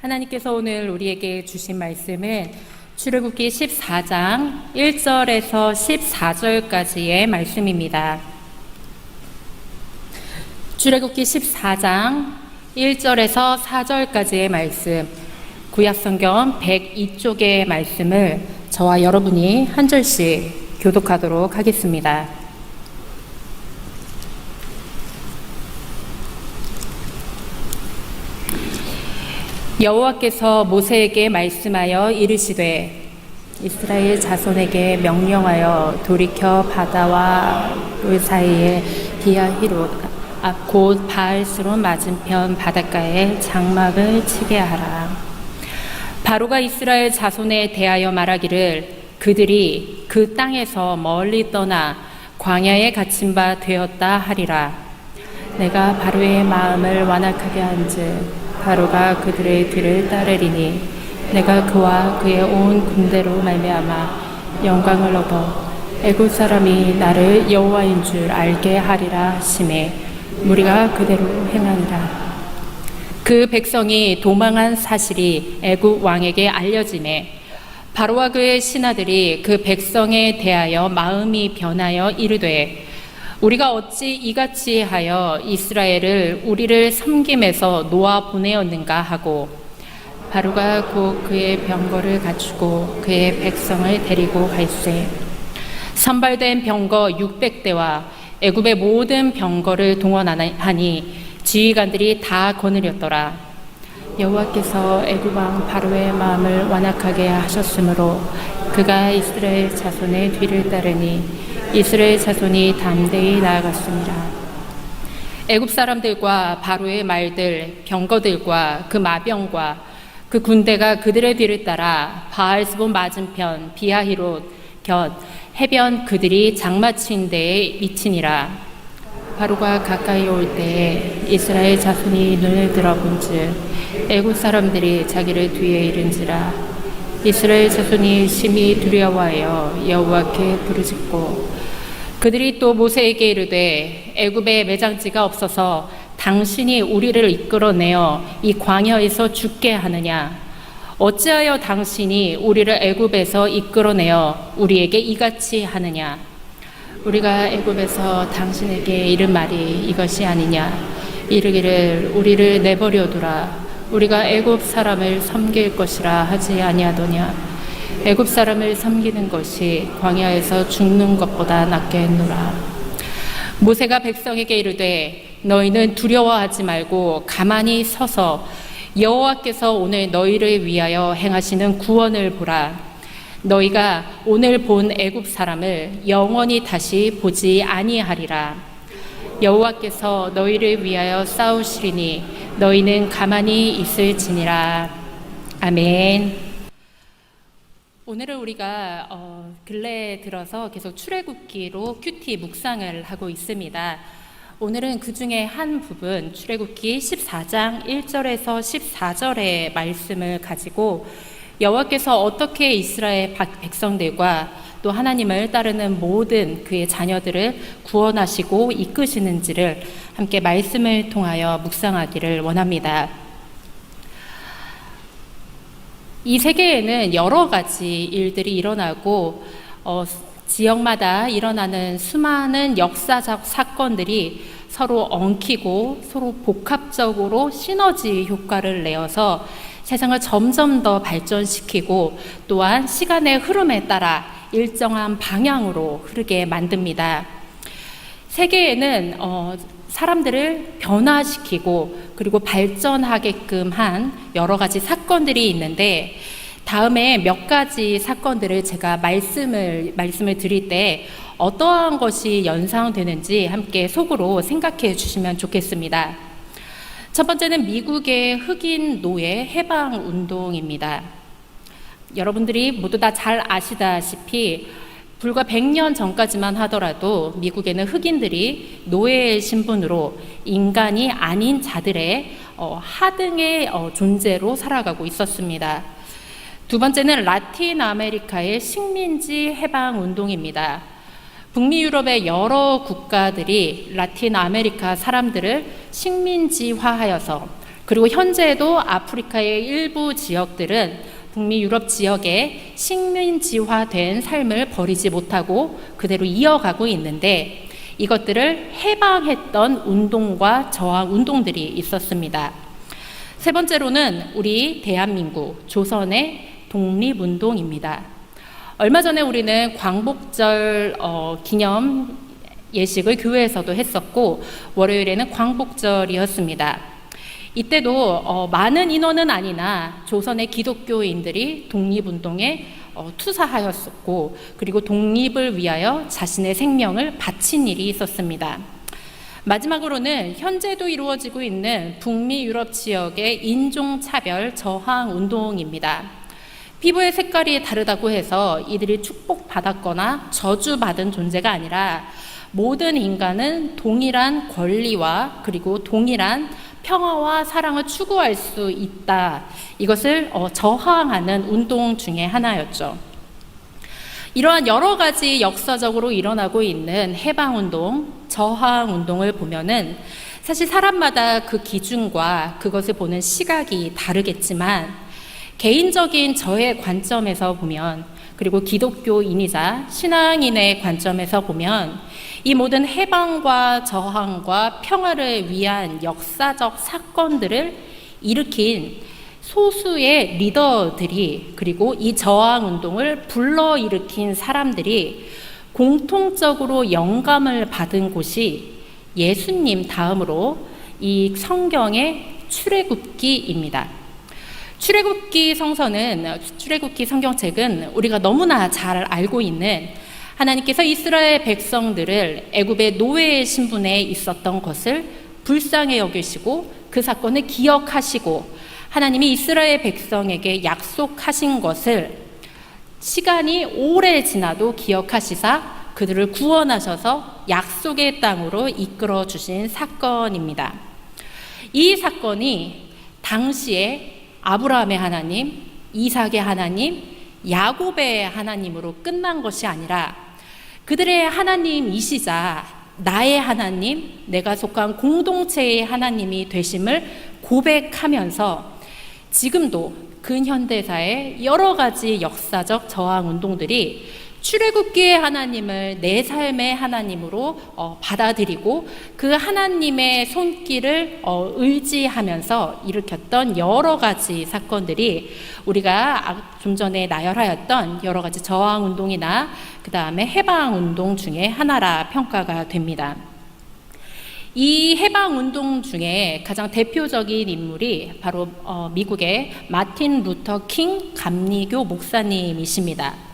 하나님께서 오늘 우리에게 주신 말씀은 출애굽기 14장 1절에서 14절까지의 말씀입니다. 출애굽기 14장 1절에서 4절까지의 말씀, 구약성경 102쪽의 말씀을 저와 여러분이 한 절씩 교독하도록 하겠습니다. 여호와께서 모세에게 말씀하여 이르시되 이스라엘 자손에게 명령하여 돌이켜 바다와 물 사이에 비아히롯 곧 바알스론 맞은편 바닷가에 장막을 치게 하라. 바로가 이스라엘 자손에 대하여 말하기를 그들이 그 땅에서 멀리 떠나 광야에 갇힌 바 되었다 하리라. 내가 바로의 마음을 완악하게 한즉 바로가 그들의 뒤를 따르리니 내가 그와 그의 온 군대로 말미암아 영광을 얻어 애굽 사람이 나를 여호와인 줄 알게 하리라 하시매 무리가 그대로 행하니라. 그 백성이 도망한 사실이 애굽 왕에게 알려지매 바로와 그의 신하들이 그 백성에 대하여 마음이 변하여 이르되 우리가 어찌 이같이 하여 이스라엘을 우리를 섬김에서 놓아 보내었는가 하고 바로가 곧 그의 병거를 갖추고 그의 백성을 데리고 갈새 선발된 병거 600대와 애굽의 모든 병거를 동원하니 지휘관들이 다 거느렸더라. 여호와께서 애굽 왕 바로의 마음을 완악하게 하셨으므로 그가 이스라엘 자손의 뒤를 따르니 이스라엘 자손이 담대히 나아갔습니다. 애굽 사람들과 바로의 말들, 병거들과 그 마병과 그 군대가 그들의 뒤를 따라 바알스본 맞은편 비아히롯 곁 해변 그들이 장마친 데에 미치니라. 바로가 가까이 올 때에 이스라엘 자손이 눈을 들어본즉 애굽 사람들이 자기를 뒤에 이른지라. 이스라엘 자손이 심히 두려워하여 여호와께 부르짖고 그들이 또 모세에게 이르되 애굽에 매장지가 없어서 당신이 우리를 이끌어내어 이 광야에서 죽게 하느냐? 어찌하여 당신이 우리를 애굽에서 이끌어내어 우리에게 이같이 하느냐? 우리가 애굽에서 당신에게 이른 말이 이것이 아니냐? 이르기를 우리를 내버려두라. 우리가 애굽 사람을 섬길 것이라 하지 아니하더냐? 애굽 사람을 섬기는 것이 광야에서 죽는 것보다 낫겠노라. 모세가 백성에게 이르되 너희는 두려워하지 말고 가만히 서서 여호와께서 오늘 너희를 위하여 행하시는 구원을 보라. 너희가 오늘 본 애굽 사람을 영원히 다시 보지 아니하리라. 여호와께서 너희를 위하여 싸우시리니 너희는 가만히 있을지니라. 아멘. 오늘은 우리가 근래에 들어서 계속 출애굽기로 큐티 묵상을 하고 있습니다. 오늘은 그 중에 한 부분 출애굽기 14장 1절에서 14절의 말씀을 가지고 여호와께서 어떻게 이스라엘 백성들과 또 하나님을 따르는 모든 그의 자녀들을 구원하시고 이끄시는지를 함께 말씀을 통하여 묵상하기를 원합니다. 이 세계에는 여러 가지 일들이 일어나고 지역마다 일어나는 수많은 역사적 사건들이 서로 엉키고 서로 복합적으로 시너지 효과를 내어서 세상을 점점 더 발전시키고 또한 시간의 흐름에 따라 일정한 방향으로 흐르게 만듭니다. 세계에는 사람들을 변화시키고 그리고 발전하게끔 한 여러 가지 사건들이 있는데 다음에 몇 가지 사건들을 제가 말씀을 드릴 때 어떠한 것이 연상되는지 함께 속으로 생각해 주시면 좋겠습니다. 첫 번째는 미국의 흑인 노예 해방 운동입니다. 여러분들이 모두 다 잘 아시다시피 불과 100년 전까지만 하더라도 미국에는 흑인들이 노예의 신분으로 인간이 아닌 자들의 하등의 존재로 살아가고 있었습니다. 두 번째는 라틴 아메리카의 식민지 해방 운동입니다. 북미 유럽의 여러 국가들이 라틴 아메리카 사람들을 식민지화하여서 그리고 현재도 아프리카의 일부 지역들은 북미 유럽 지역의 식민지화된 삶을 버리지 못하고 그대로 이어가고 있는데, 이것들을 해방했던 운동과 저항 운동들이 있었습니다. 세 번째로는 우리 대한민국 조선의 독립운동입니다. 얼마 전에 우리는 광복절 기념 예식을 교회에서도 했었고, 월요일에는 광복절이었습니다. 이때도 많은 인원은 아니나 조선의 기독교인들이 독립운동에 투사하였었고, 그리고 독립을 위하여 자신의 생명을 바친 일이 있었습니다. 마지막으로는 현재도 이루어지고 있는 북미 유럽 지역의 인종차별 저항 운동입니다. 피부의 색깔이 다르다고 해서 이들이 축복받았거나 저주받은 존재가 아니라 모든 인간은 동일한 권리와 그리고 동일한 평화와 사랑을 추구할 수 있다. 이것을 저항하는 운동 중에 하나였죠. 이러한 여러 가지 역사적으로 일어나고 있는 해방운동, 저항운동을 보면은 사실 사람마다 그 기준과 그것을 보는 시각이 다르겠지만, 개인적인 저의 관점에서 보면, 그리고 기독교인이자 신앙인의 관점에서 보면, 이 모든 해방과 저항과 평화를 위한 역사적 사건들을 일으킨 소수의 리더들이, 그리고 이 저항운동을 불러일으킨 사람들이 공통적으로 영감을 받은 곳이 예수님 다음으로 이 성경의 출애굽기입니다. 출애굽기 성경책은 우리가 너무나 잘 알고 있는, 하나님께서 이스라엘 백성들을 애굽의 노예의 신분에 있었던 것을 불쌍히 여기시고 그 사건을 기억하시고, 하나님이 이스라엘 백성에게 약속하신 것을 시간이 오래 지나도 기억하시사 그들을 구원하셔서 약속의 땅으로 이끌어 주신 사건입니다. 이 사건이 당시에 아브라함의 하나님, 이삭의 하나님, 야곱의 하나님으로 끝난 것이 아니라 그들의 하나님이시자 나의 하나님, 내가 속한 공동체의 하나님이 되심을 고백하면서 지금도 근현대사의 여러 가지 역사적 저항 운동들이 출애굽기의 하나님을 내 삶의 하나님으로 받아들이고 그 하나님의 손길을 의지하면서 일으켰던 여러 가지 사건들이 우리가 좀 전에 나열하였던 여러 가지 저항 운동이나 그 다음에 해방 운동 중에 하나라 평가가 됩니다. 이 해방 운동 중에 가장 대표적인 인물이 바로 미국의 마틴 루터 킹 감리교 목사님이십니다.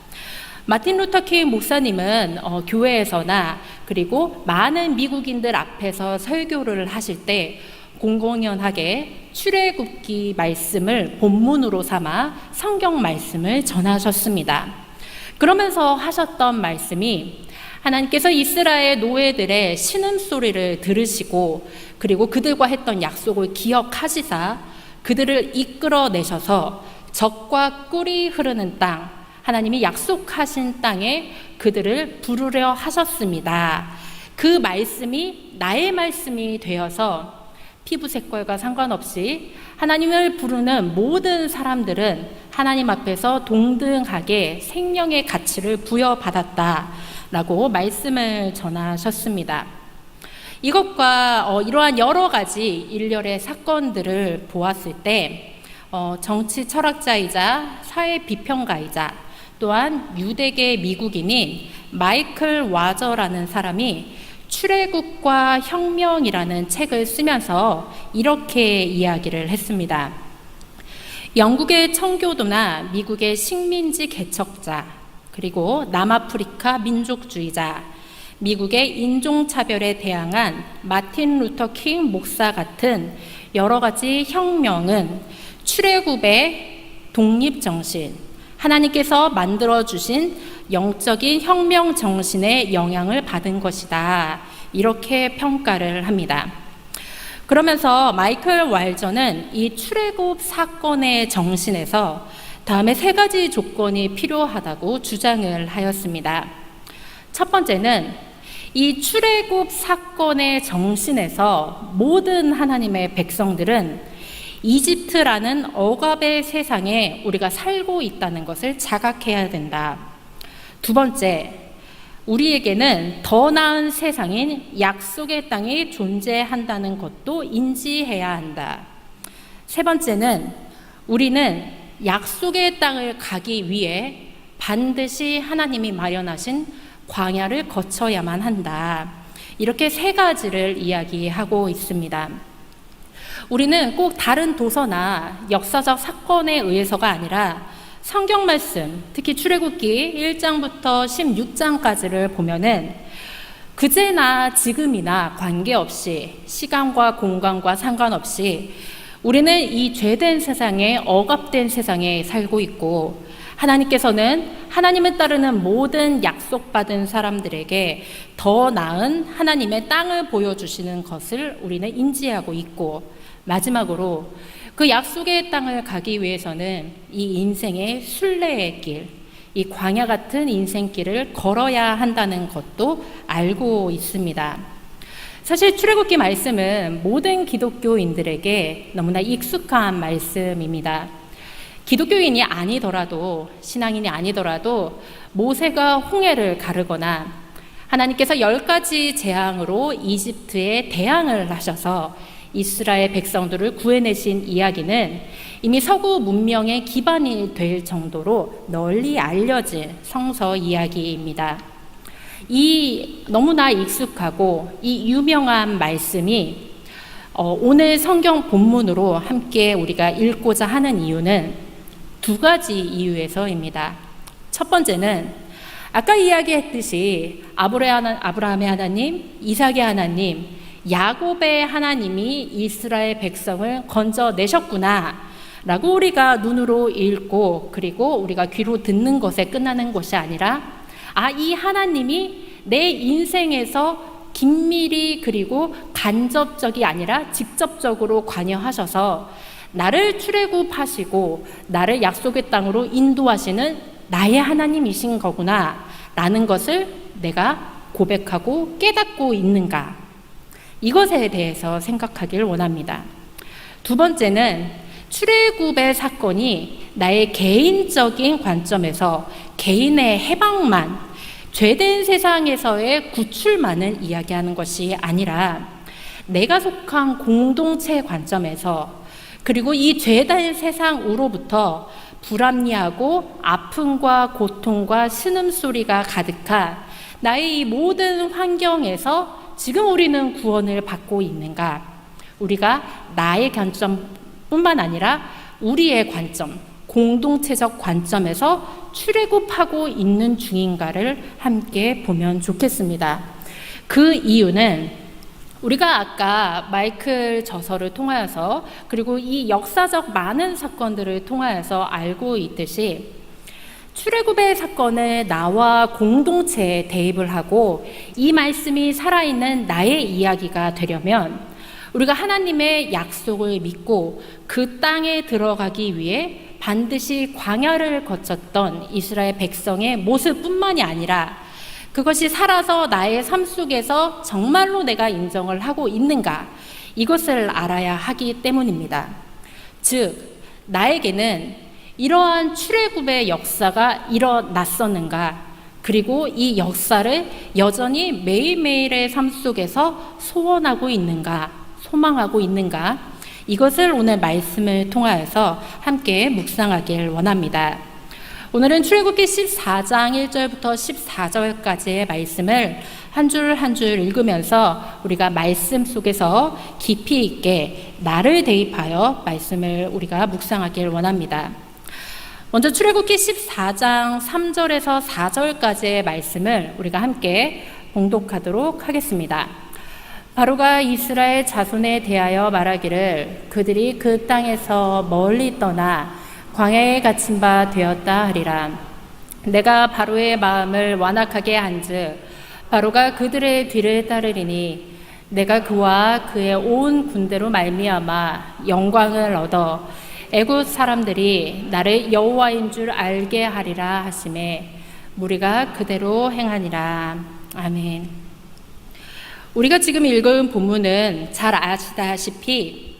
마틴 루터 킹 목사님은 교회에서나 그리고 많은 미국인들 앞에서 설교를 하실 때 공공연하게 출애굽기 말씀을 본문으로 삼아 성경 말씀을 전하셨습니다. 그러면서 하셨던 말씀이, 하나님께서 이스라엘 노예들의 신음소리를 들으시고 그리고 그들과 했던 약속을 기억하시사 그들을 이끌어내셔서 젖과 꿀이 흐르는 땅, 하나님이 약속하신 땅에 그들을 부르려 하셨습니다. 그 말씀이 나의 말씀이 되어서 피부 색깔과 상관없이 하나님을 부르는 모든 사람들은 하나님 앞에서 동등하게 생명의 가치를 부여받았다라고 말씀을 전하셨습니다. 이것과 이러한 여러 가지 일련의 사건들을 보았을 때 정치 철학자이자 사회 비평가이자 또한 유대계 미국인인 마이클 와저라는 사람이 출애굽과 혁명이라는 책을 쓰면서 이렇게 이야기를 했습니다. 영국의 청교도나 미국의 식민지 개척자, 그리고 남아프리카 민족주의자, 미국의 인종차별에 대항한 마틴 루터 킹 목사 같은 여러 가지 혁명은 출애굽의 독립정신, 하나님께서 만들어주신 영적인 혁명 정신의 영향을 받은 것이다. 이렇게 평가를 합니다. 그러면서 마이클 왈저는 이 출애굽 사건의 정신에서 다음에 세 가지 조건이 필요하다고 주장을 하였습니다. 첫 번째는 이 출애굽 사건의 정신에서 모든 하나님의 백성들은 이집트라는 억압의 세상에 우리가 살고 있다는 것을 자각해야 된다. 두 번째, 우리에게는 더 나은 세상인 약속의 땅이 존재한다는 것도 인지해야 한다. 세 번째는 우리는 약속의 땅을 가기 위해 반드시 하나님이 마련하신 광야를 거쳐야만 한다. 이렇게 세 가지를 이야기하고 있습니다. 우리는 꼭 다른 도서나 역사적 사건에 의해서가 아니라 성경 말씀, 특히 출애굽기 1장부터 16장까지를 보면은 그제나 지금이나 관계없이 시간과 공간과 상관없이 우리는 이 죄된 세상에 억압된 세상에 살고 있고 하나님께서는 하나님을 따르는 모든 약속받은 사람들에게 더 나은 하나님의 땅을 보여주시는 것을 우리는 인지하고 있고 마지막으로 그 약속의 땅을 가기 위해서는 이 인생의 순례의 길, 이 광야 같은 인생길을 걸어야 한다는 것도 알고 있습니다. 사실 출애굽기 말씀은 모든 기독교인들에게 너무나 익숙한 말씀입니다. 기독교인이 아니더라도 신앙인이 아니더라도 모세가 홍해를 가르거나 하나님께서 10가지 재앙으로 이집트에 대항을 하셔서 이스라엘 백성들을 구해내신 이야기는 이미 서구 문명의 기반이 될 정도로 널리 알려진 성서 이야기입니다. 이 너무나 익숙하고 이 유명한 말씀이 오늘 성경 본문으로 함께 우리가 읽고자 하는 이유는 두 가지 이유에서입니다. 첫 번째는 아까 이야기했듯이 아브라함의 하나님, 이삭의 하나님, 야곱의 하나님이 이스라엘 백성을 건져내셨구나 라고 우리가 눈으로 읽고 그리고 우리가 귀로 듣는 것에 끝나는 것이 아니라 이 하나님이 내 인생에서 긴밀히 그리고 간접적이 아니라 직접적으로 관여하셔서 나를 출애굽하시고 나를 약속의 땅으로 인도하시는 나의 하나님이신 거구나 라는 것을 내가 고백하고 깨닫고 있는가, 이것에 대해서 생각하길 원합니다. 두 번째는 출애굽의 사건이 나의 개인적인 관점에서 개인의 해방만, 죄된 세상에서의 구출만을 이야기하는 것이 아니라 내가 속한 공동체 관점에서 그리고 이 죄된 세상으로부터 불합리하고 아픔과 고통과 신음소리가 가득한 나의 이 모든 환경에서 지금 우리는 구원을 받고 있는가? 우리가 나의 관점뿐만 아니라 우리의 관점, 공동체적 관점에서 출애굽하고 있는 중인가를 함께 보면 좋겠습니다. 그 이유는 우리가 아까 마이클 저서를 통하여서 그리고 이 역사적 많은 사건들을 통하여서 알고 있듯이 출애굽의 사건을 나와 공동체에 대입을 하고 이 말씀이 살아있는 나의 이야기가 되려면 우리가 하나님의 약속을 믿고 그 땅에 들어가기 위해 반드시 광야를 거쳤던 이스라엘 백성의 모습뿐만이 아니라 그것이 살아서 나의 삶 속에서 정말로 내가 인정을 하고 있는가, 이것을 알아야 하기 때문입니다. 즉, 나에게는 이러한 출애굽의 역사가 일어났었는가, 그리고 이 역사를 여전히 매일매일의 삶 속에서 소원하고 있는가, 소망하고 있는가, 이것을 오늘 말씀을 통하여서 함께 묵상하길 원합니다. 오늘은 출애굽기 14장 1절부터 14절까지의 말씀을 한 줄 한 줄 읽으면서 우리가 말씀 속에서 깊이 있게 나를 대입하여 말씀을 우리가 묵상하길 원합니다. 먼저 출애굽기 14장 3절에서 4절까지의 말씀을 우리가 함께 봉독하도록 하겠습니다. 바로가 이스라엘 자손에 대하여 말하기를 그들이 그 땅에서 멀리 떠나 광야에 갇힌 바 되었다 하리라. 내가 바로의 마음을 완악하게 한즉 바로가 그들의 뒤를 따르리니 내가 그와 그의 온 군대로 말미암아 영광을 얻어 애굽 사람들이 나를 여호와인 줄 알게 하리라 하시매 무리가 그대로 행하니라. 아멘. 우리가 지금 읽은 본문은 잘 아시다시피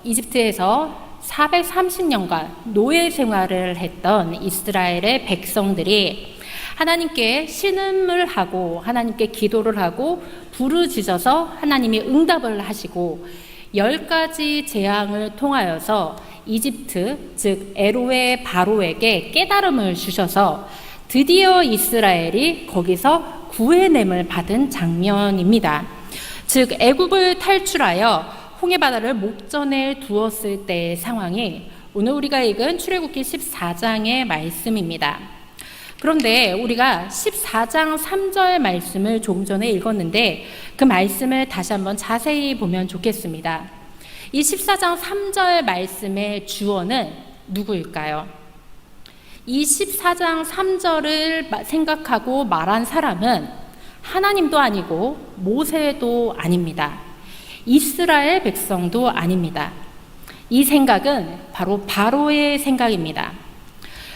이집트에서 430년간 노예 생활을 했던 이스라엘의 백성들이 하나님께 신음을 하고 하나님께 기도를 하고 부르짖어서 하나님이 응답을 하시고 10가지 재앙을 통하여서 이집트, 즉 에로의 바로에게 깨달음을 주셔서 드디어 이스라엘이 거기서 구해냄을 받은 장면입니다. 즉 애굽을 탈출하여 홍해바다를 목전에 두었을 때의 상황이 오늘 우리가 읽은 출애굽기 14장의 말씀입니다. 그런데 우리가 14장 3절 말씀을 조금 전에 읽었는데 그 말씀을 다시 한번 자세히 보면 좋겠습니다. 이 14장 3절 말씀의 주어는 누구일까요? 이 14장 3절을 생각하고 말한 사람은 하나님도 아니고 모세도 아닙니다. 이스라엘 백성도 아닙니다. 이 생각은 바로 바로의 생각입니다.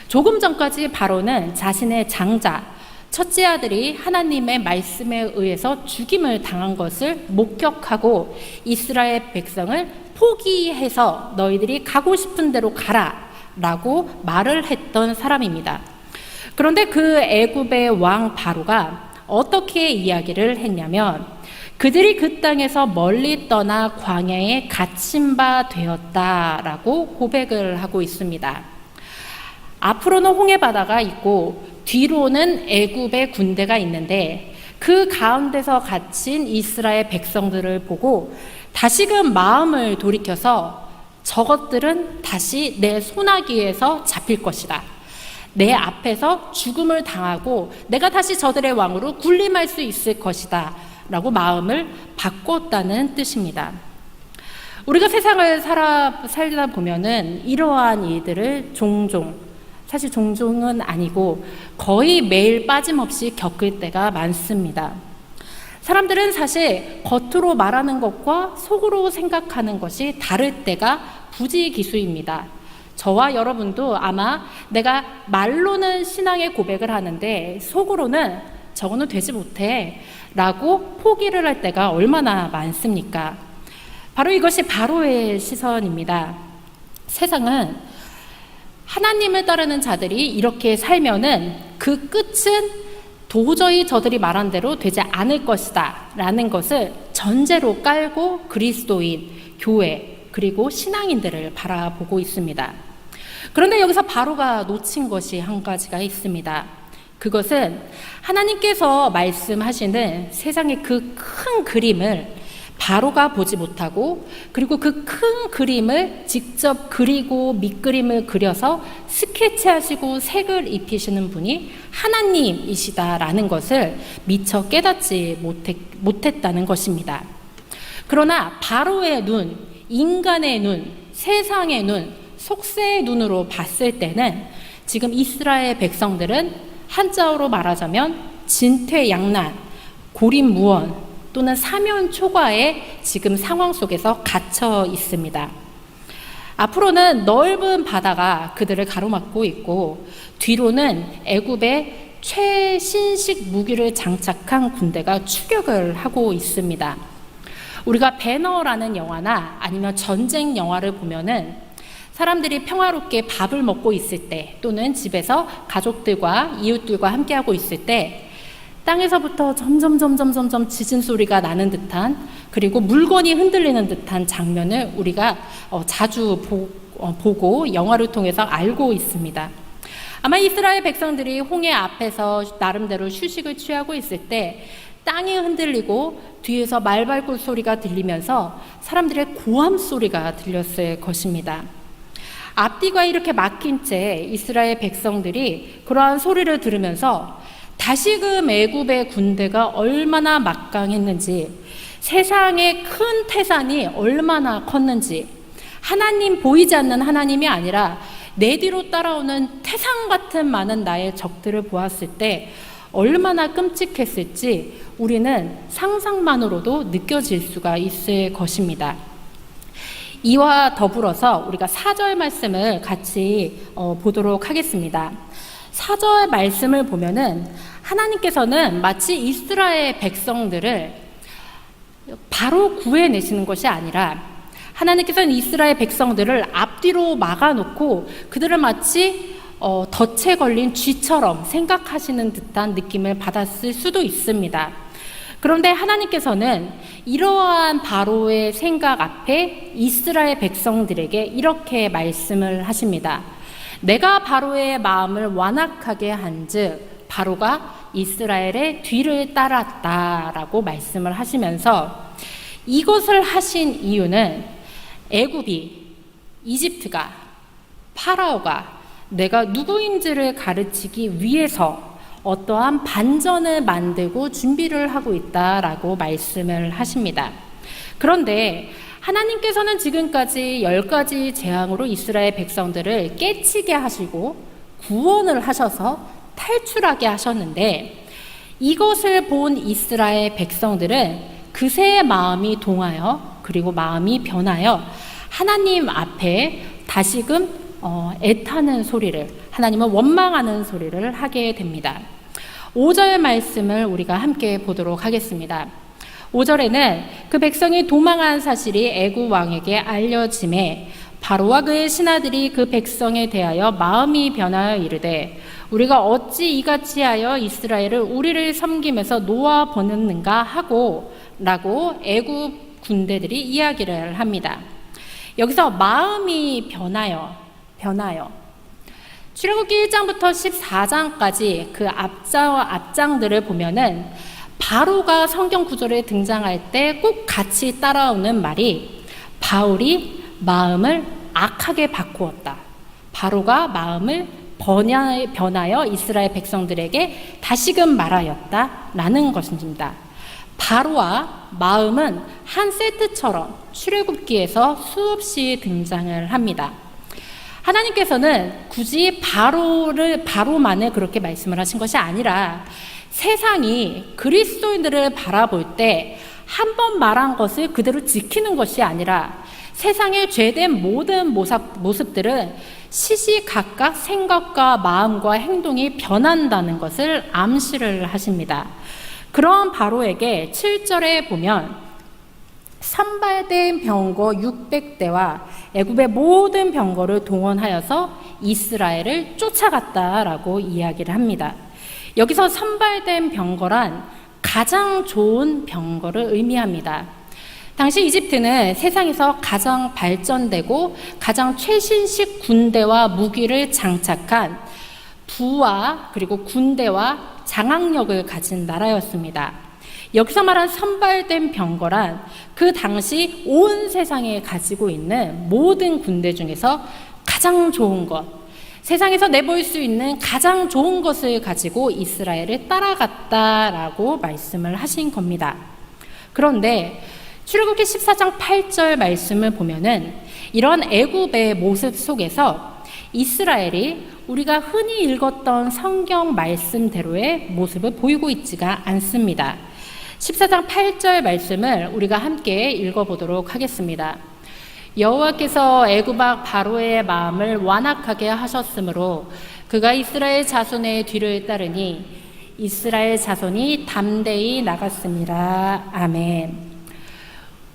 조금 전까지 바로는 자신의 장자, 첫째 아들이 하나님의 말씀에 의해서 죽임을 당한 것을 목격하고 이스라엘 백성을 포기해서 너희들이 가고 싶은 대로 가라 라고 말을 했던 사람입니다. 그런데 그 애굽의 왕 바로가 어떻게 이야기를 했냐면 그들이 그 땅에서 멀리 떠나 광야에 갇힌 바 되었다라고 고백을 하고 있습니다. 앞으로는 홍해바다가 있고 뒤로는 애굽의 군대가 있는데 그 가운데서 갇힌 이스라엘 백성들을 보고 다시금 마음을 돌이켜서 저것들은 다시 내 손아귀에서 잡힐 것이다. 내 앞에서 죽음을 당하고 내가 다시 저들의 왕으로 군림할 수 있을 것이다 라고 마음을 바꿨다는 뜻입니다. 우리가 세상을 살다 보면은 이러한 일들을 사실 종종은 아니고 거의 매일 빠짐없이 겪을 때가 많습니다. 사람들은 사실 겉으로 말하는 것과 속으로 생각하는 것이 다를 때가 부지기수입니다. 저와 여러분도 아마 내가 말로는 신앙의 고백을 하는데 속으로는 저거는 되지 못해 라고 포기를 할 때가 얼마나 많습니까? 바로 이것이 바로의 시선입니다. 세상은 하나님을 따르는 자들이 이렇게 살면은 그 끝은 도저히 저들이 말한 대로 되지 않을 것이다 라는 것을 전제로 깔고 그리스도인, 교회, 그리고 신앙인들을 바라보고 있습니다. 그런데 여기서 바로가 놓친 것이 한 가지가 있습니다. 그것은 하나님께서 말씀하시는 세상의 그 큰 그림을 바로가 보지 못하고 그리고 그 큰 그림을 직접 그리고 밑그림을 그려서 스케치하시고 색을 입히시는 분이 하나님이시다라는 것을 미처 깨닫지 못했다는 것입니다. 그러나 바로의 눈, 인간의 눈, 세상의 눈, 속세의 눈으로 봤을 때는 지금 이스라엘 백성들은 한자어로 말하자면 진퇴양난, 고립무원 또는 사면초가의 지금 상황 속에서 갇혀 있습니다. 앞으로는 넓은 바다가 그들을 가로막고 있고 뒤로는 애굽의 최신식 무기를 장착한 군대가 추격을 하고 있습니다. 우리가 배너라는 영화나 아니면 전쟁 영화를 보면은 사람들이 평화롭게 밥을 먹고 있을 때 또는 집에서 가족들과 이웃들과 함께하고 있을 때 땅에서부터 점점 지진 소리가 나는 듯한 그리고 물건이 흔들리는 듯한 장면을 우리가 자주 보고 영화를 통해서 알고 있습니다. 아마 이스라엘 백성들이 홍해 앞에서 나름대로 휴식을 취하고 있을 때 땅이 흔들리고 뒤에서 말발굽 소리가 들리면서 사람들의 고함 소리가 들렸을 것입니다. 앞뒤가 이렇게 막힌 채 이스라엘 백성들이 그러한 소리를 들으면서 다시금 애굽의 군대가 얼마나 막강했는지, 세상의 큰 태산이 얼마나 컸는지, 하나님 보이지 않는 하나님이 아니라 내 뒤로 따라오는 태산 같은 많은 나의 적들을 보았을 때 얼마나 끔찍했을지 우리는 상상만으로도 느껴질 수가 있을 것입니다. 이와 더불어서 우리가 4절 말씀을 같이 보도록 하겠습니다. 4절 말씀을 보면은 하나님께서는 마치 이스라엘 백성들을 바로 구해내시는 것이 아니라 하나님께서는 이스라엘 백성들을 앞뒤로 막아놓고 그들을 마치 덫에 걸린 쥐처럼 생각하시는 듯한 느낌을 받았을 수도 있습니다. 그런데 하나님께서는 이러한 바로의 생각 앞에 이스라엘 백성들에게 이렇게 말씀을 하십니다. 내가 바로의 마음을 완악하게 한즉 바로가 이스라엘의 뒤를 따랐다라고 말씀을 하시면서 이것을 하신 이유는 애굽이, 이집트가, 파라오가 내가 누구인지를 가르치기 위해서 어떠한 반전을 만들고 준비를 하고 있다라고 말씀을 하십니다. 그런데 하나님께서는 지금까지 10가지 재앙으로 이스라엘 백성들을 깨치게 하시고 구원을 하셔서 탈출하게 하셨는데 이것을 본 이스라엘 백성들은 그새 마음이 동하여 그리고 마음이 변하여 하나님 앞에 다시금 애타는 소리를, 하나님을 원망하는 소리를 하게 됩니다. 5절 말씀을 우리가 함께 보도록 하겠습니다. 5절에는 그 백성이 도망한 사실이 애굽 왕에게 알려짐에 바로와 그의 신하들이 그 백성에 대하여 마음이 변하여 이르되 우리가 어찌 이같이 하여 이스라엘을 우리를 섬김에서 놓아 보냈는가 하고 라고 애굽 군대들이 이야기를 합니다. 여기서 마음이 변하여 출애굽기 1장부터 14장까지 그 앞장들을 보면은 바로가 성경 구절에 등장할 때 꼭 같이 따라오는 말이 바울이 마음을 악하게 바꾸었다. 바로가 마음을 변하여 이스라엘 백성들에게 다시금 말하였다라는 것입니다. 바로와 마음은 한 세트처럼 출애굽기에서 수없이 등장을 합니다. 하나님께서는 굳이 바로만을 그렇게 말씀을 하신 것이 아니라 세상이 그리스도인들을 바라볼 때 한 번 말한 것을 그대로 지키는 것이 아니라 세상의 죄된 모든 모습들은 시시각각 생각과 마음과 행동이 변한다는 것을 암시를 하십니다. 그런 바로에게 7절에 보면 선발된 병거 600대와 애굽의 모든 병거를 동원하여서 이스라엘을 쫓아갔다라고 이야기를 합니다. 여기서 선발된 병거란 가장 좋은 병거를 의미합니다. 당시 이집트는 세상에서 가장 발전되고 가장 최신식 군대와 무기를 장착한 부와 그리고 군대와 장악력을 가진 나라였습니다. 여기서 말한 선발된 병거란 그 당시 온 세상에 가지고 있는 모든 군대 중에서 가장 좋은 것, 세상에서 내볼 수 있는 가장 좋은 것을 가지고 이스라엘을 따라갔다라고 말씀을 하신 겁니다. 그런데 출애굽기 14장 8절 말씀을 보면은 이런 애굽의 모습 속에서 이스라엘이 우리가 흔히 읽었던 성경 말씀대로의 모습을 보이고 있지가 않습니다. 14장 8절 말씀을 우리가 함께 읽어보도록 하겠습니다. 여호와께서 애굽 왕 바로의 마음을 완악하게 하셨으므로 그가 이스라엘 자손의 뒤를 따르니 이스라엘 자손이 담대히 나갔습니다. 아멘.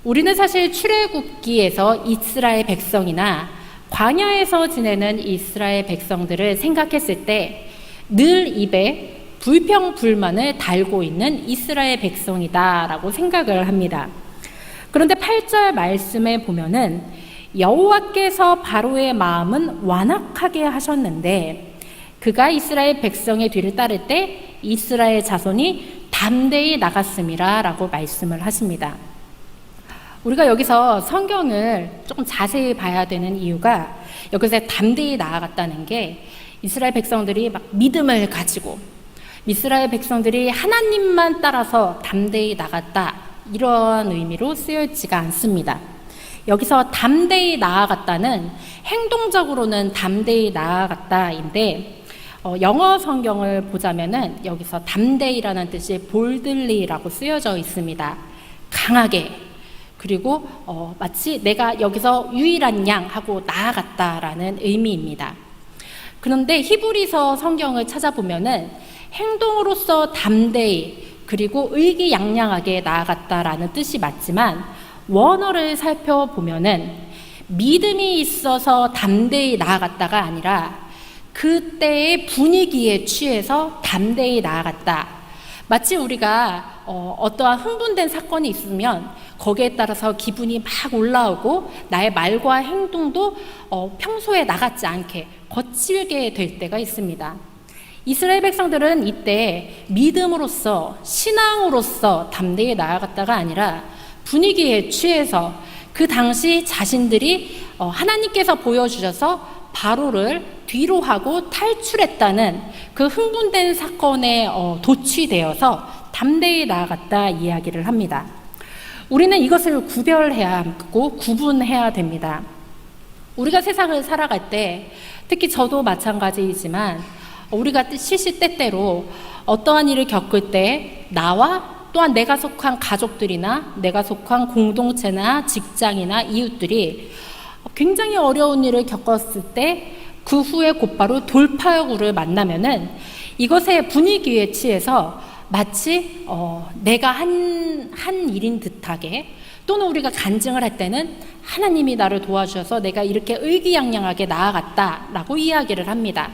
우리는 사실 출애굽기에서 이스라엘 백성이나 광야에서 지내는 이스라엘 백성들을 생각했을 때 늘 입에 불평불만을 달고 있는 이스라엘 백성이다라고 생각을 합니다. 그런데 8절 말씀에 보면은 여호와께서 바로의 마음은 완악하게 하셨는데 그가 이스라엘 백성의 뒤를 따를 때 이스라엘 자손이 담대히 나갔음이라 라고 말씀을 하십니다. 우리가 여기서 성경을 조금 자세히 봐야 되는 이유가 여기서 담대히 나아갔다는 게 이스라엘 백성들이 막 믿음을 가지고 이스라엘 백성들이 하나님만 따라서 담대히 나갔다 이런 의미로 쓰여 있지가 않습니다. 여기서 담대히 나아갔다는 행동적으로는 담대히 나아갔다인데 영어 성경을 보자면은 여기서 담대히라는 뜻이 boldly라고 쓰여져 있습니다. 강하게 그리고 마치 내가 여기서 유일한 양 하고 나아갔다라는 의미입니다. 그런데 히브리서 성경을 찾아보면은 행동으로서 담대히 그리고 의기양양하게 나아갔다라는 뜻이 맞지만 원어를 살펴보면은 믿음이 있어서 담대히 나아갔다가 아니라 그때의 분위기에 취해서 담대히 나아갔다. 마치 우리가 어떠한 흥분된 사건이 있으면 거기에 따라서 기분이 막 올라오고 나의 말과 행동도 평소에 나같지 않게 거칠게 될 때가 있습니다. 이스라엘 백성들은 이때 믿음으로써 신앙으로서 담대히 나아갔다가 아니라 분위기에 취해서 그 당시 자신들이 하나님께서 보여주셔서 바로를 뒤로 하고 탈출했다는 그 흥분된 사건에 도취되어서 담대히 나아갔다 이야기를 합니다. 우리는 이것을 구별해야 하고 구분해야 됩니다. 우리가 세상을 살아갈 때 특히 저도 마찬가지이지만 우리가 시시때때로 어떠한 일을 겪을 때 나와 또한 내가 속한 가족들이나 내가 속한 공동체나 직장이나 이웃들이 굉장히 어려운 일을 겪었을 때 그 후에 곧바로 돌파구를 만나면은 이것의 분위기에 취해서 마치 내가 한 일인 듯하게 또는 우리가 간증을 할 때는 하나님이 나를 도와주셔서 내가 이렇게 의기양양하게 나아갔다라고 이야기를 합니다.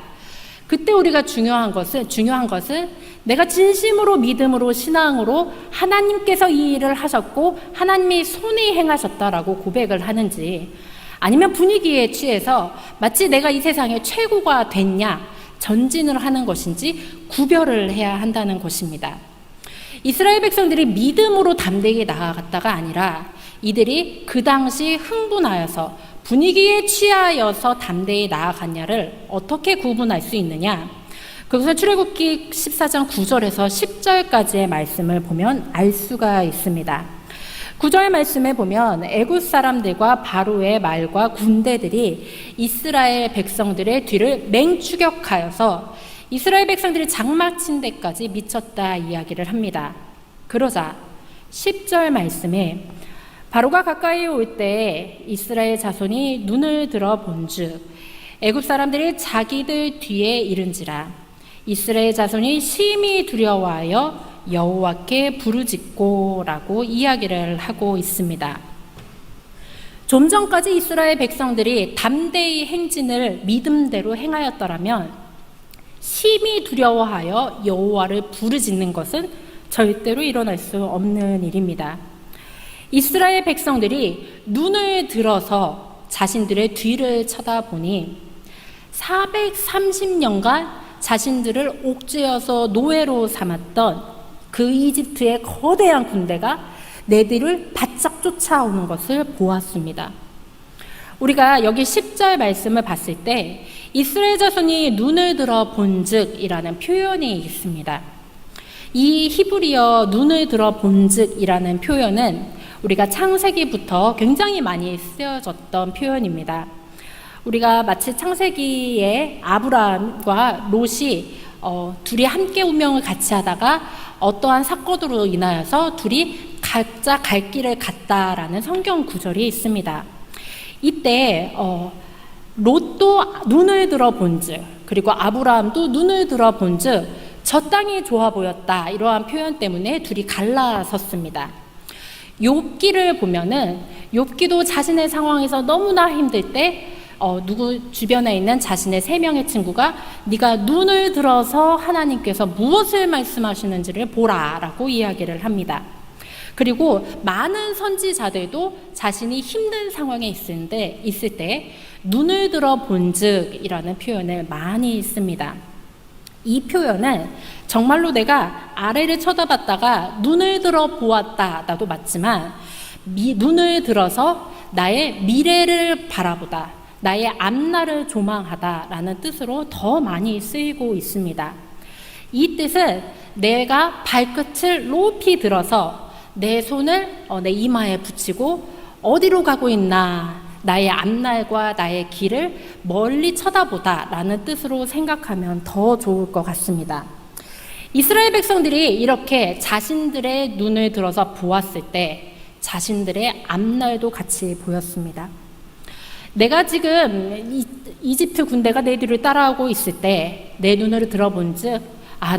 그때 우리가 중요한 것은 내가 진심으로 믿음으로 신앙으로 하나님께서 이 일을 하셨고 하나님이 손이 행하셨다라고 고백을 하는지 아니면 분위기에 취해서 마치 내가 이 세상의 최고가 됐냐 전진을 하는 것인지 구별을 해야 한다는 것입니다. 이스라엘 백성들이 믿음으로 담대히 나아갔다가 아니라 이들이 그 당시 흥분하여서 분위기에 취하여서 담대히 나아갔냐를 어떻게 구분할 수 있느냐? 그것을 출애굽기 14장 9절에서 10절까지의 말씀을 보면 알 수가 있습니다. 9절 말씀에 보면 애굽 사람들과 바로의 말과 군대들이 이스라엘 백성들의 뒤를 맹추격하여서 이스라엘 백성들이 장막친 데까지 미쳤다 이야기를 합니다. 그러자 10절 말씀에 바로가 가까이 올 때 이스라엘 자손이 눈을 들어 본즉 애굽 사람들이 자기들 뒤에 이른지라 이스라엘 자손이 심히 두려워하여 여호와께 부르짖고라고 이야기를 하고 있습니다. 좀 전까지 이스라엘 백성들이 담대히 행진을 믿음대로 행하였더라면 심히 두려워하여 여호와를 부르짖는 것은 절대로 일어날 수 없는 일입니다. 이스라엘 백성들이 눈을 들어서 자신들의 뒤를 쳐다보니 430년간 자신들을 옥죄어서 노예로 삼았던 그 이집트의 거대한 군대가 내 뒤를 바짝 쫓아오는 것을 보았습니다. 우리가 여기 10절 말씀을 봤을 때 이스라엘 자손이 눈을 들어 본즉이라는 표현이 있습니다. 이 히브리어 눈을 들어 본즉이라는 표현은 우리가 창세기부터 굉장히 많이 쓰여졌던 표현입니다. 우리가 마치 창세기에 아브라함과 롯이 둘이 함께 운명을 같이 하다가 어떠한 사건으로 인하여서 둘이 각자 갈 길을 갔다라는 성경 구절이 있습니다. 이때 롯도 눈을 들어 본즉 그리고 아브라함도 눈을 들어 본즉 저 땅이 좋아 보였다 이러한 표현 때문에 둘이 갈라섰습니다. 욥기를 보면은 욥기도 자신의 상황에서 너무나 힘들 때 누구 주변에 있는 자신의 3명의 친구가 네가 눈을 들어서 하나님께서 무엇을 말씀하시는지를 보라라고 이야기를 합니다. 그리고 많은 선지자들도 자신이 힘든 상황에 있을 때 눈을 들어 본즉이라는 표현을 많이 씁니다. 이 표현은 정말로 내가 아래를 쳐다봤다가 눈을 들어 보았다 나도 맞지만 눈을 들어서 나의 미래를 바라보다 나의 앞날을 조망하다라는 뜻으로 더 많이 쓰이고 있습니다. 이 뜻은 내가 발끝을 높이 들어서 내 손을 내 이마에 붙이고 어디로 가고 있나 나의 앞날과 나의 길을 멀리 쳐다보다라는 뜻으로 생각하면 더 좋을 것 같습니다. 이스라엘 백성들이 이렇게 자신들의 눈을 들어서 보았을 때 자신들의 앞날도 같이 보였습니다. 내가 지금 이집트 군대가 내 뒤를 따라오고 있을 때 내 눈을 들어본즉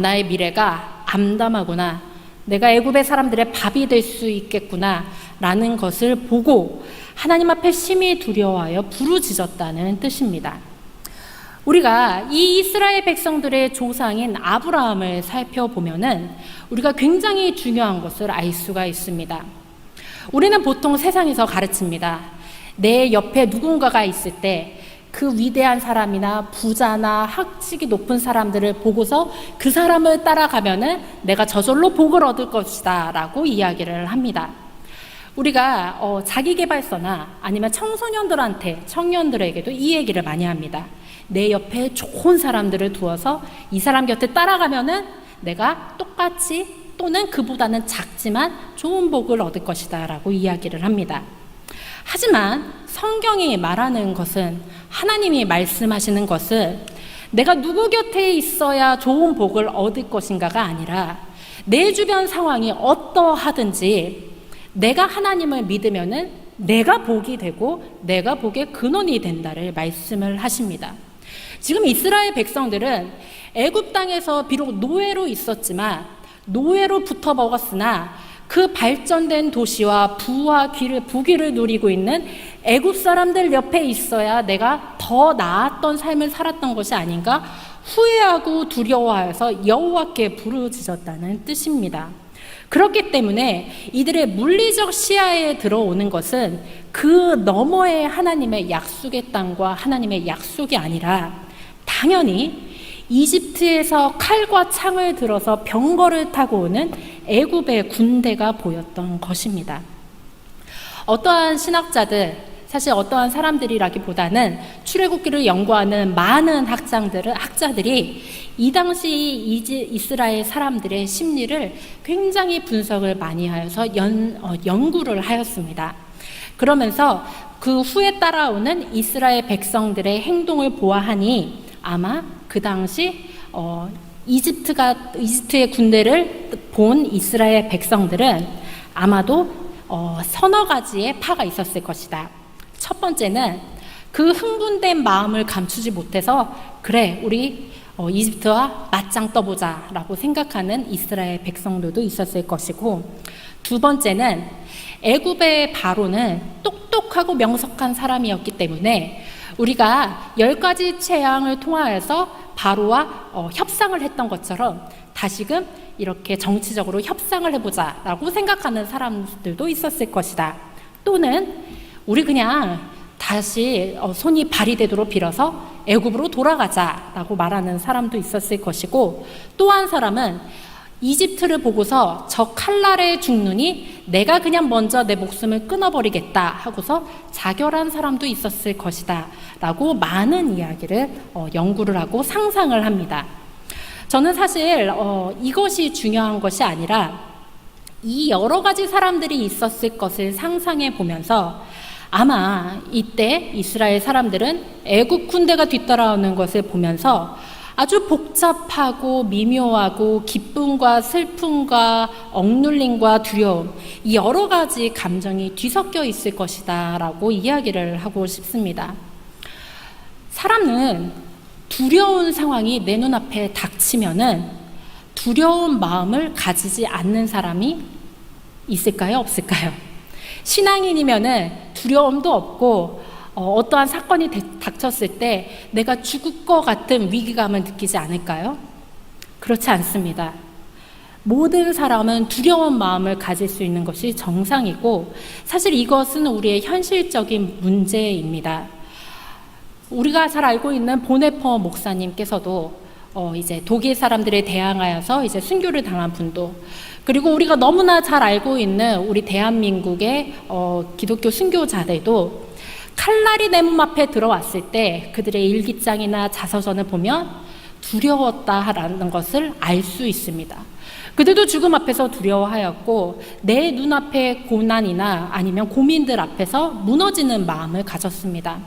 나의 미래가 암담하구나. 내가 애굽의 사람들의 밥이 될 수 있겠구나라는 것을 보고 하나님 앞에 심히 두려워하여 부르짖었다는 뜻입니다. 우리가 이 이스라엘 백성들의 조상인 아브라함을 살펴보면은 우리가 굉장히 중요한 것을 알 수가 있습니다. 우리는 보통 세상에서 가르칩니다. 내 옆에 누군가가 있을 때 그 위대한 사람이나 부자나 학식이 높은 사람들을 보고서 그 사람을 따라가면은 내가 저절로 복을 얻을 것이다 라고 이야기를 합니다. 우리가 자기계발서나 아니면 청년들에게도 이 얘기를 많이 합니다. 내 옆에 좋은 사람들을 두어서 이 사람 곁에 따라가면은 내가 똑같이 또는 그보다는 작지만 좋은 복을 얻을 것이다 라고 이야기를 합니다. 하지만 성경이 말하는 것은, 하나님이 말씀하시는 것은 내가 누구 곁에 있어야 좋은 복을 얻을 것인가가 아니라 내 주변 상황이 어떠하든지 내가 하나님을 믿으면은 내가 복이 되고 내가 복의 근원이 된다를 말씀을 하십니다. 지금 이스라엘 백성들은 애굽 땅에서 비록 노예로 있었지만 노예로 붙어 먹었으나 그 발전된 도시와 부와 부귀를 누리고 있는 애굽 사람들 옆에 있어야 내가 더 나았던 삶을 살았던 것이 아닌가 후회하고 두려워하여서 여호와께 부르짖었다는 뜻입니다. 그렇기 때문에 이들의 물리적 시야에 들어오는 것은 그 너머의 하나님의 약속의 땅과 하나님의 약속이 아니라 당연히 이집트에서 칼과 창을 들어서 병거를 타고 오는 애굽의 군대가 보였던 것입니다. 어떠한 신학자들, 사실 어떠한 사람들이라기보다는 출애굽기를 연구하는 많은 학자들이 이 당시 이스라엘 사람들의 심리를 굉장히 분석을 많이 하여서 연구를 하였습니다. 그러면서 그 후에 따라오는 이스라엘 백성들의 행동을 보아하니 아마 그 당시 이집트의 군대를 본 이스라엘 백성들은 아마도 서너 가지의 파가 있었을 것이다. 첫 번째는 그 흥분된 마음을 감추지 못해서 그래 우리 이집트와 맞짱 떠보자 라고 생각하는 이스라엘 백성들도 있었을 것이고, 두 번째는 애굽의 바로는 똑똑하고 명석한 사람이었기 때문에 우리가 10가지 재앙을 통하여서 바로와 협상을 했던 것처럼 다시금 이렇게 정치적으로 협상을 해보자 라고 생각하는 사람들도 있었을 것이다. 또는 우리 그냥 다시 손이 발이 되도록 빌어서 애굽으로 돌아가자 라고 말하는 사람도 있었을 것이고, 또 한 사람은 이집트를 보고서 저 칼날에 죽느니 내가 그냥 먼저 내 목숨을 끊어버리겠다 하고서 자결한 사람도 있었을 것이다 라고 많은 이야기를 연구를 하고 상상을 합니다. 저는 사실 이것이 중요한 것이 아니라 이 여러 가지 사람들이 있었을 것을 상상해 보면서 아마 이때 이스라엘 사람들은 애굽 군대가 뒤따라오는 것을 보면서 아주 복잡하고 미묘하고 기쁨과 슬픔과 억눌림과 두려움, 이 여러 가지 감정이 뒤섞여 있을 것이다 라고 이야기를 하고 싶습니다. 사람은 두려운 상황이 내 눈앞에 닥치면은 두려운 마음을 가지지 않는 사람이 있을까요? 없을까요? 신앙인이면은 두려움도 없고 어떠한 사건이 닥쳤을 때 내가 죽을 것 같은 위기감을 느끼지 않을까요? 그렇지 않습니다. 모든 사람은 두려운 마음을 가질 수 있는 것이 정상이고, 사실 이것은 우리의 현실적인 문제입니다. 우리가 잘 알고 있는 보네퍼 목사님께서도 이제 독일 사람들에 대항하여서 이제 순교를 당한 분도, 그리고 우리가 너무나 잘 알고 있는 우리 대한민국의 기독교 순교자들도 칼날이 내 몸 앞에 들어왔을 때 그들의 일기장이나 자서전을 보면 두려웠다라는 것을 알 수 있습니다. 그들도 죽음 앞에서 두려워하였고 내 눈앞의 고난이나 아니면 고민들 앞에서 무너지는 마음을 가졌습니다.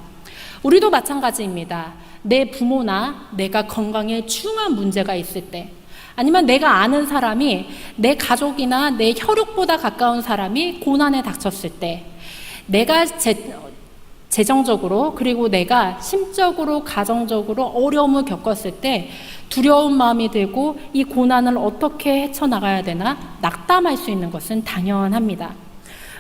우리도 마찬가지입니다. 내 부모나 내가 건강에 중한 문제가 있을 때, 아니면 내가 아는 사람이, 내 가족이나 내 혈육보다 가까운 사람이 고난에 닥쳤을 때, 내가 재정적으로 그리고 내가 심적으로 가정적으로 어려움을 겪었을 때 두려운 마음이 들고 이 고난을 어떻게 헤쳐나가야 되나 낙담할 수 있는 것은 당연합니다.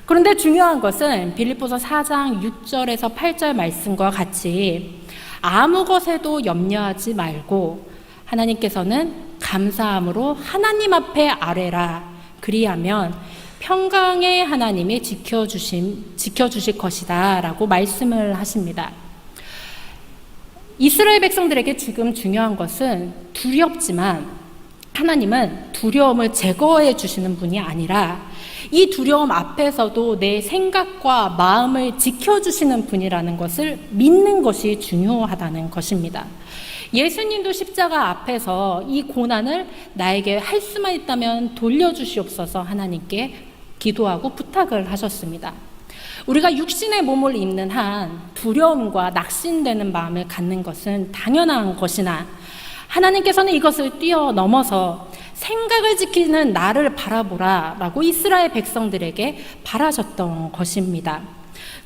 그런데 중요한 것은 빌립보서 4장 6절에서 8절 말씀과 같이 아무 것에도 염려하지 말고 하나님께서는 감사함으로 하나님 앞에 아뢰라. 그리하면 평강의 하나님이 지켜주실 것이다 라고 말씀을 하십니다. 이스라엘 백성들에게 지금 중요한 것은 두렵지만 하나님은 두려움을 제거해 주시는 분이 아니라 이 두려움 앞에서도 내 생각과 마음을 지켜주시는 분이라는 것을 믿는 것이 중요하다는 것입니다. 예수님도 십자가 앞에서 이 고난을 나에게 할 수만 있다면 돌려주시옵소서 하나님께 기도하고 부탁을 하셨습니다. 우리가 육신의 몸을 입는 한 두려움과 낙심되는 마음을 갖는 것은 당연한 것이나 하나님께서는 이것을 뛰어넘어서 생각을 지키는 나를 바라보라 라고 이스라엘 백성들에게 바라셨던 것입니다.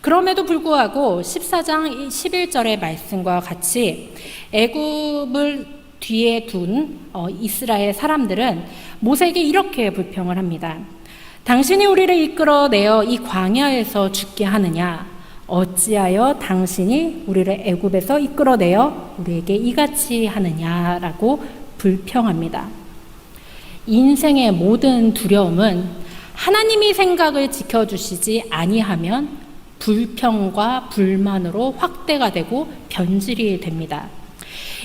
그럼에도 불구하고 14장 11절의 말씀과 같이 애굽을 뒤에 둔 이스라엘 사람들은 모세에게 이렇게 불평을 합니다. 당신이 우리를 이끌어내어 이 광야에서 죽게 하느냐? 어찌하여 당신이 우리를 애굽에서 이끌어내어 우리에게 이같이 하느냐라고 불평합니다. 인생의 모든 두려움은 하나님이 생각을 지켜주시지 아니하면 불평과 불만으로 확대가 되고 변질이 됩니다.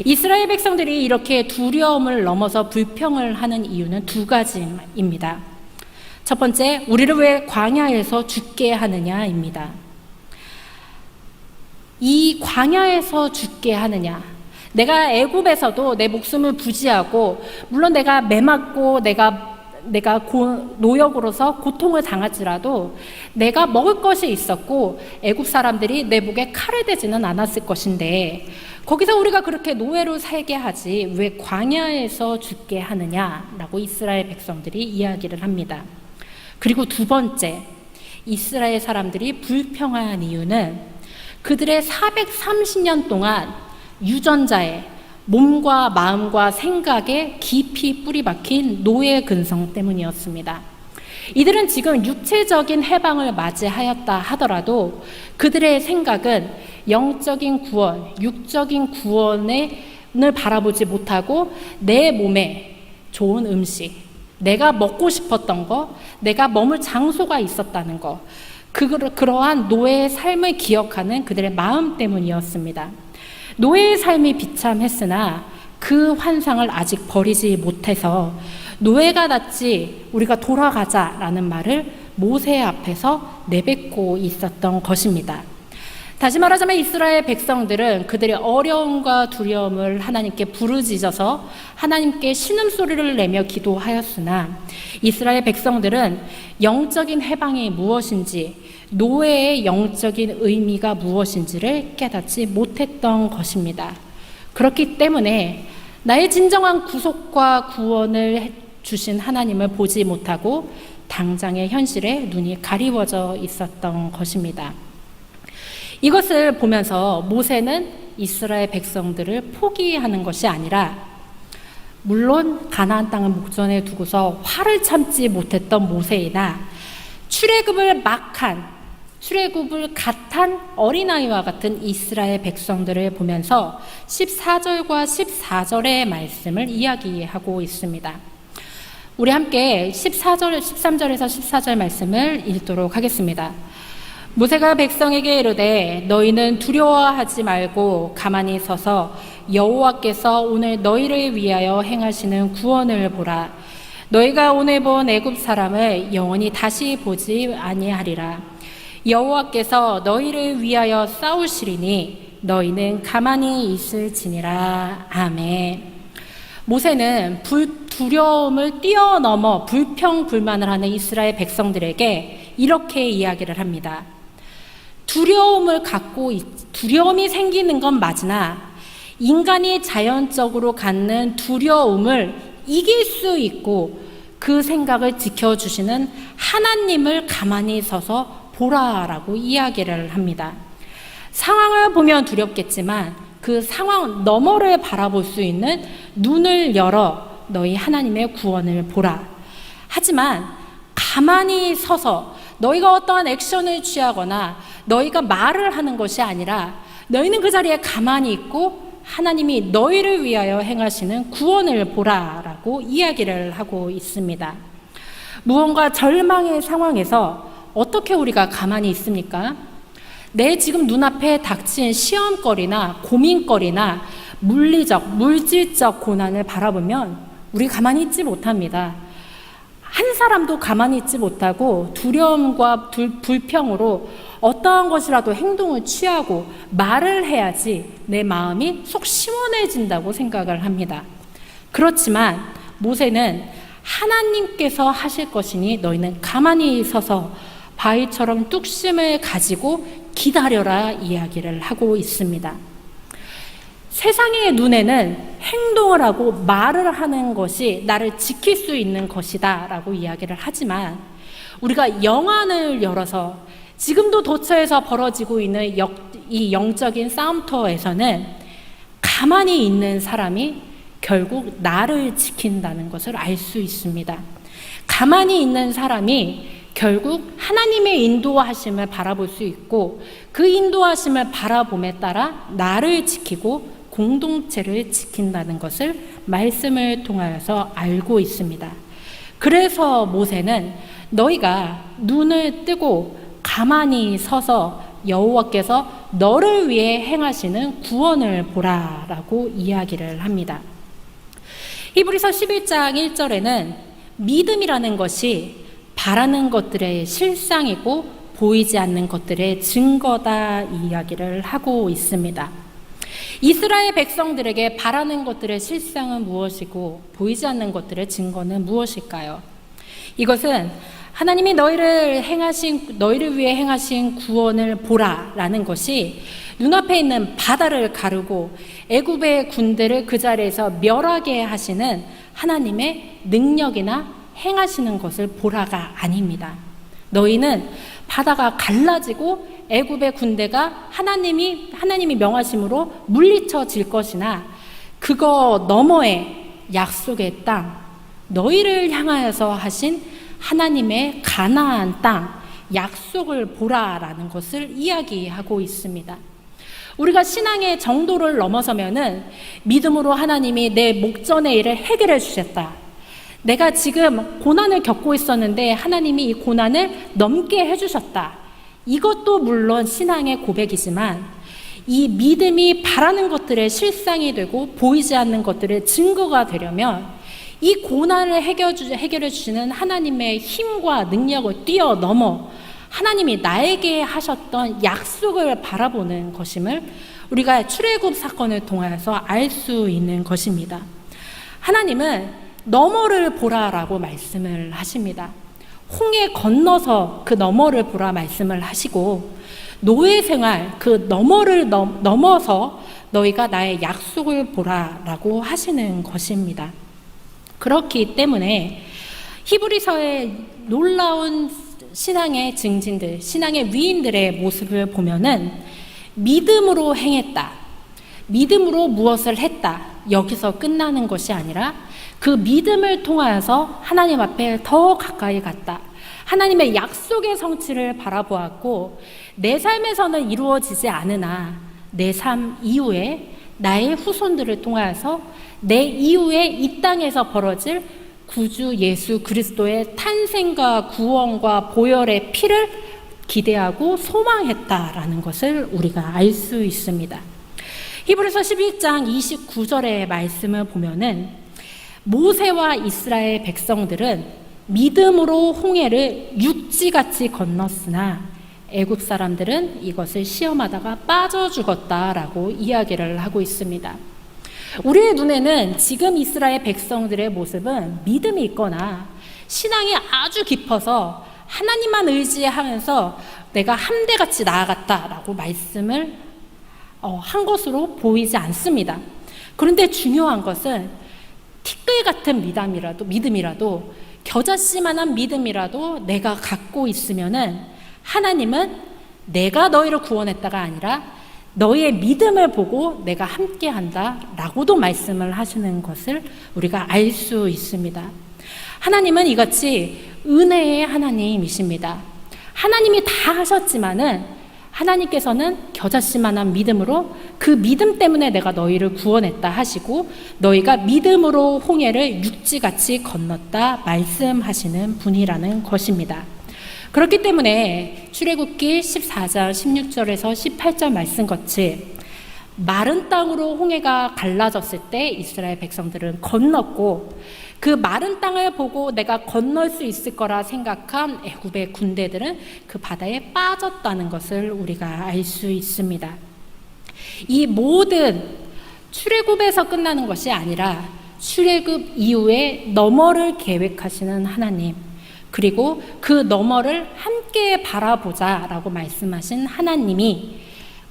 이스라엘 백성들이 이렇게 두려움을 넘어서 불평을 하는 이유는 두 가지입니다. 첫 번째, 우리를 왜 광야에서 죽게 하느냐입니다. 이 광야에서 죽게 하느냐. 내가 애굽에서도 내 목숨을 부지하고 물론 내가 매맞고 내가 노역으로서 고통을 당할지라도 내가 먹을 것이 있었고 애굽 사람들이 내 목에 칼을 대지는 않았을 것인데 거기서 우리가 그렇게 노예로 살게 하지 왜 광야에서 죽게 하느냐라고 이스라엘 백성들이 이야기를 합니다. 그리고 두 번째, 이스라엘 사람들이 불평한 이유는 그들의 430년 동안 유전자에 몸과 마음과 생각에 깊이 뿌리 박힌 노예 근성 때문이었습니다. 이들은 지금 육체적인 해방을 맞이하였다 하더라도 그들의 생각은 영적인 구원, 육적인 구원을 바라보지 못하고 내 몸에 좋은 음식, 내가 먹고 싶었던 거, 내가 머물 장소가 있었다는 거, 그러한 노예의 삶을 기억하는 그들의 마음 때문이었습니다. 노예의 삶이 비참했으나 그 환상을 아직 버리지 못해서 노예가 낫지 우리가 돌아가자라는 말을 모세 앞에서 내뱉고 있었던 것입니다. 다시 말하자면 이스라엘 백성들은 그들의 어려움과 두려움을 하나님께 부르짖어서 하나님께 신음소리를 내며 기도하였으나 이스라엘 백성들은 영적인 해방이 무엇인지 노예의 영적인 의미가 무엇인지를 깨닫지 못했던 것입니다. 그렇기 때문에 나의 진정한 구속과 구원을 주신 하나님을 보지 못하고 당장의 현실에 눈이 가리워져 있었던 것입니다. 이것을 보면서 모세는 이스라엘 백성들을 포기하는 것이 아니라 물론 가나안 땅을 목전에 두고서 화를 참지 못했던 모세이나 출애굽을 갓한 어린아이와 같은 이스라엘 백성들을 보면서 14절과 14절의 말씀을 이야기하고 있습니다. 우리 함께 13절에서 14절 말씀을 읽도록 하겠습니다. 모세가 백성에게 이르되 너희는 두려워하지 말고 가만히 서서 여호와께서 오늘 너희를 위하여 행하시는 구원을 보라. 너희가 오늘 본 애굽 사람을 영원히 다시 보지 아니하리라. 여호와께서 너희를 위하여 싸우시리니 너희는 가만히 있을지니라. 아멘. 모세는 두려움을 뛰어넘어 불평불만을 하는 이스라엘 백성들에게 이렇게 이야기를 합니다. 두려움이 생기는 건 맞으나 인간이 자연적으로 갖는 두려움을 이길 수 있고 그 생각을 지켜주시는 하나님을 가만히 서서 보라라고 이야기를 합니다. 상황을 보면 두렵겠지만 그 상황 너머를 바라볼 수 있는 눈을 열어 너희 하나님의 구원을 보라. 하지만 가만히 서서 너희가 어떠한 액션을 취하거나 너희가 말을 하는 것이 아니라 너희는 그 자리에 가만히 있고 하나님이 너희를 위하여 행하시는 구원을 보라라고 이야기를 하고 있습니다. 무언가 절망의 상황에서 어떻게 우리가 가만히 있습니까? 내 지금 눈앞에 닥친 시험거리나 고민거리나 물리적, 물질적 고난을 바라보면 우리 가만히 있지 못합니다. 한 사람도 가만히 있지 못하고 두려움과 불평으로 어떠한 것이라도 행동을 취하고 말을 해야지 내 마음이 속 시원해진다고 생각을 합니다. 그렇지만 모세는 하나님께서 하실 것이니 너희는 가만히 서서 바위처럼 뚝심을 가지고 기다려라 이야기를 하고 있습니다. 세상의 눈에는 행동을 하고 말을 하는 것이 나를 지킬 수 있는 것이다 라고 이야기를 하지만 우리가 영안을 열어서 지금도 도처에서 벌어지고 있는 이 영적인 싸움터에서는 가만히 있는 사람이 결국 나를 지킨다는 것을 알 수 있습니다. 가만히 있는 사람이 결국 하나님의 인도하심을 바라볼 수 있고 그 인도하심을 바라봄에 따라 나를 지키고 공동체를 지킨다는 것을 말씀을 통하여서 알고 있습니다. 그래서 모세는 너희가 눈을 뜨고 가만히 서서 여호와께서 너를 위해 행하시는 구원을 보라라고 이야기를 합니다. 히브리서 11장 1절에는 믿음이라는 것이 바라는 것들의 실상이고 보이지 않는 것들의 증거다 이야기를 하고 있습니다. 이스라엘 백성들에게 바라는 것들의 실상은 무엇이고 보이지 않는 것들의 증거는 무엇일까요? 이것은 하나님이 너희를 위해 행하신 구원을 보라라는 것이 눈앞에 있는 바다를 가르고 애굽의 군대를 그 자리에서 멸하게 하시는 하나님의 능력이나 행하시는 것을 보라가 아닙니다. 너희는 바다가 갈라지고 애굽의 군대가 하나님이 명하심으로 물리쳐질 것이나 그거 너머의 약속의 땅, 너희를 향하여서 하신 하나님의 가나안 땅, 약속을 보라라는 것을 이야기하고 있습니다. 우리가 신앙의 정도를 넘어서면은 믿음으로 하나님이 내 목전의 일을 해결해 주셨다. 내가 지금 고난을 겪고 있었는데 하나님이 이 고난을 넘게 해주셨다. 이것도 물론 신앙의 고백이지만 이 믿음이 바라는 것들의 실상이 되고 보이지 않는 것들의 증거가 되려면 이 고난을 해결해 주시는 하나님의 힘과 능력을 뛰어넘어 하나님이 나에게 하셨던 약속을 바라보는 것임을 우리가 출애굽 사건을 통해서 알 수 있는 것입니다. 하나님은 너머를 보라라고 말씀을 하십니다. 홍해 건너서 그 너머를 보라 말씀을 하시고 노예 생활 그 너머를 넘어서 너희가 나의 약속을 보라라고 하시는 것입니다. 그렇기 때문에 히브리서의 놀라운 신앙의 증진들, 신앙의 위인들의 모습을 보면은 믿음으로 행했다, 믿음으로 무엇을 했다, 여기서 끝나는 것이 아니라 그 믿음을 통하여서 하나님 앞에 더 가까이 갔다. 하나님의 약속의 성취를 바라보았고 내 삶에서는 이루어지지 않으나 내 삶 이후에 나의 후손들을 통하여서 내 이후에 이 땅에서 벌어질 구주 예수 그리스도의 탄생과 구원과 보혈의 피를 기대하고 소망했다라는 것을 우리가 알 수 있습니다. 히브리서 11장 29절의 말씀을 보면은 모세와 이스라엘 백성들은 믿음으로 홍해를 육지같이 건넜으나 애굽 사람들은 이것을 시험하다가 빠져 죽었다라고 이야기를 하고 있습니다. 우리의 눈에는 지금 이스라엘 백성들의 모습은 믿음이 있거나 신앙이 아주 깊어서 하나님만 의지하면서 내가 함대같이 나아갔다라고 말씀을 한 것으로 보이지 않습니다. 그런데 중요한 것은 티끌 같은 믿음이라도 겨자씨만한 믿음이라도 내가 갖고 있으면은 하나님은 내가 너희를 구원했다가 아니라 너의 믿음을 보고 내가 함께한다 라고도 말씀을 하시는 것을 우리가 알 수 있습니다. 하나님은 이같이 은혜의 하나님이십니다. 하나님이 다 하셨지만은 하나님께서는 겨자씨만한 믿음으로 그 믿음 때문에 내가 너희를 구원했다 하시고 너희가 믿음으로 홍해를 육지같이 건넜다 말씀하시는 분이라는 것입니다. 그렇기 때문에 출애굽기 14장 16절에서 18절 말씀같이 마른 땅으로 홍해가 갈라졌을 때 이스라엘 백성들은 건넜고 그 마른 땅을 보고 내가 건널 수 있을 거라 생각한 애굽의 군대들은 그 바다에 빠졌다는 것을 우리가 알 수 있습니다. 이 모든 출애굽에서 끝나는 것이 아니라 출애굽 이후에 너머를 계획하시는 하나님, 그리고 그 너머를 함께 바라보자라고 말씀하신 하나님이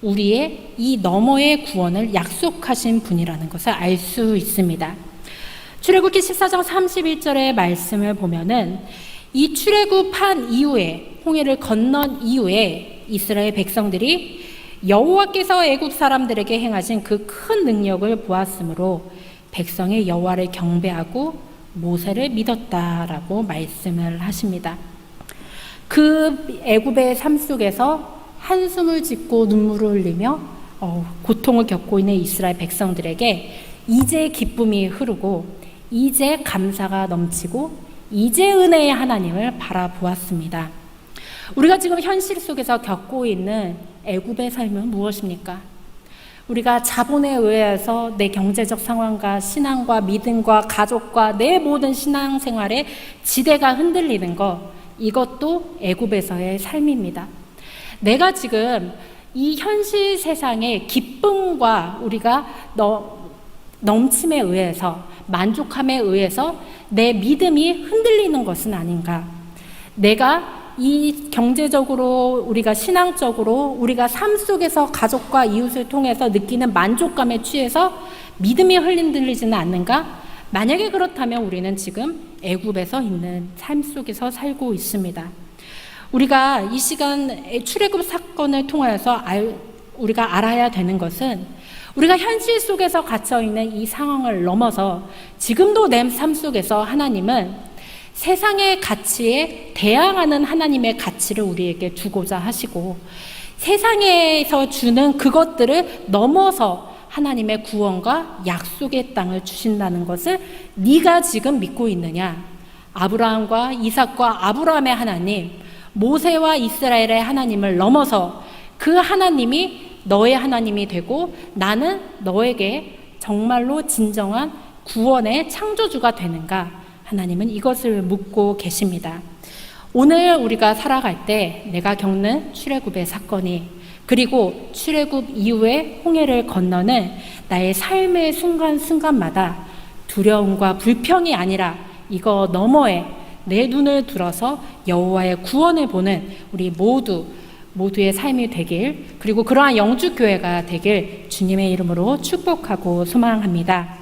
우리의 이 너머의 구원을 약속하신 분이라는 것을 알 수 있습니다. 출애굽기 14장 31절의 말씀을 보면은 이 출애굽한 이후에 홍해를 건넌 이후에 이스라엘 백성들이 여호와께서 애굽 사람들에게 행하신 그 큰 능력을 보았으므로 백성이 여호와를 경배하고 모세를 믿었다라고 말씀을 하십니다. 그 애굽의 삶 속에서 한숨을 짓고 눈물을 흘리며 고통을 겪고 있는 이스라엘 백성들에게 이제 기쁨이 흐르고 이제 감사가 넘치고 이제 은혜의 하나님을 바라보았습니다. 우리가 지금 현실 속에서 겪고 있는 애굽의 삶은 무엇입니까? 우리가 자본에 의해서 내 경제적 상황과 신앙과 믿음과 가족과 내 모든 신앙생활의 지대가 흔들리는 것, 이것도 애굽에서의 삶입니다. 내가 지금 이 현실 세상의 기쁨과 우리가 넘침에 의해서, 만족함에 의해서 내 믿음이 흔들리는 것은 아닌가? 내가 이 경제적으로, 우리가 신앙적으로, 우리가 삶 속에서 가족과 이웃을 통해서 느끼는 만족감에 취해서 믿음이 흔들리지는 않는가? 만약에 그렇다면 우리는 지금 애굽에서 있는 삶 속에서 살고 있습니다. 우리가 이 시간 출애굽 사건을 통하여서 우리가 알아야 되는 것은 우리가 현실 속에서 갇혀있는 이 상황을 넘어서 지금도 내 삶 속에서 하나님은 세상의 가치에 대항하는 하나님의 가치를 우리에게 주고자 하시고 세상에서 주는 그것들을 넘어서 하나님의 구원과 약속의 땅을 주신다는 것을 네가 지금 믿고 있느냐? 아브라함과 이삭과 아브라함의 하나님, 모세와 이스라엘의 하나님을 넘어서 그 하나님이 너의 하나님이 되고 나는 너에게 정말로 진정한 구원의 창조주가 되는가? 하나님은 이것을 묻고 계십니다. 오늘 우리가 살아갈 때 내가 겪는 출애굽의 사건이, 그리고 출애굽 이후에 홍해를 건너는 나의 삶의 순간순간마다 두려움과 불평이 아니라 이거 너머에 내 눈을 들어서 여호와의 구원을 보는 우리 모두의 삶이 되길, 그리고 그러한 영주교회가 되길 주님의 이름으로 축복하고 소망합니다.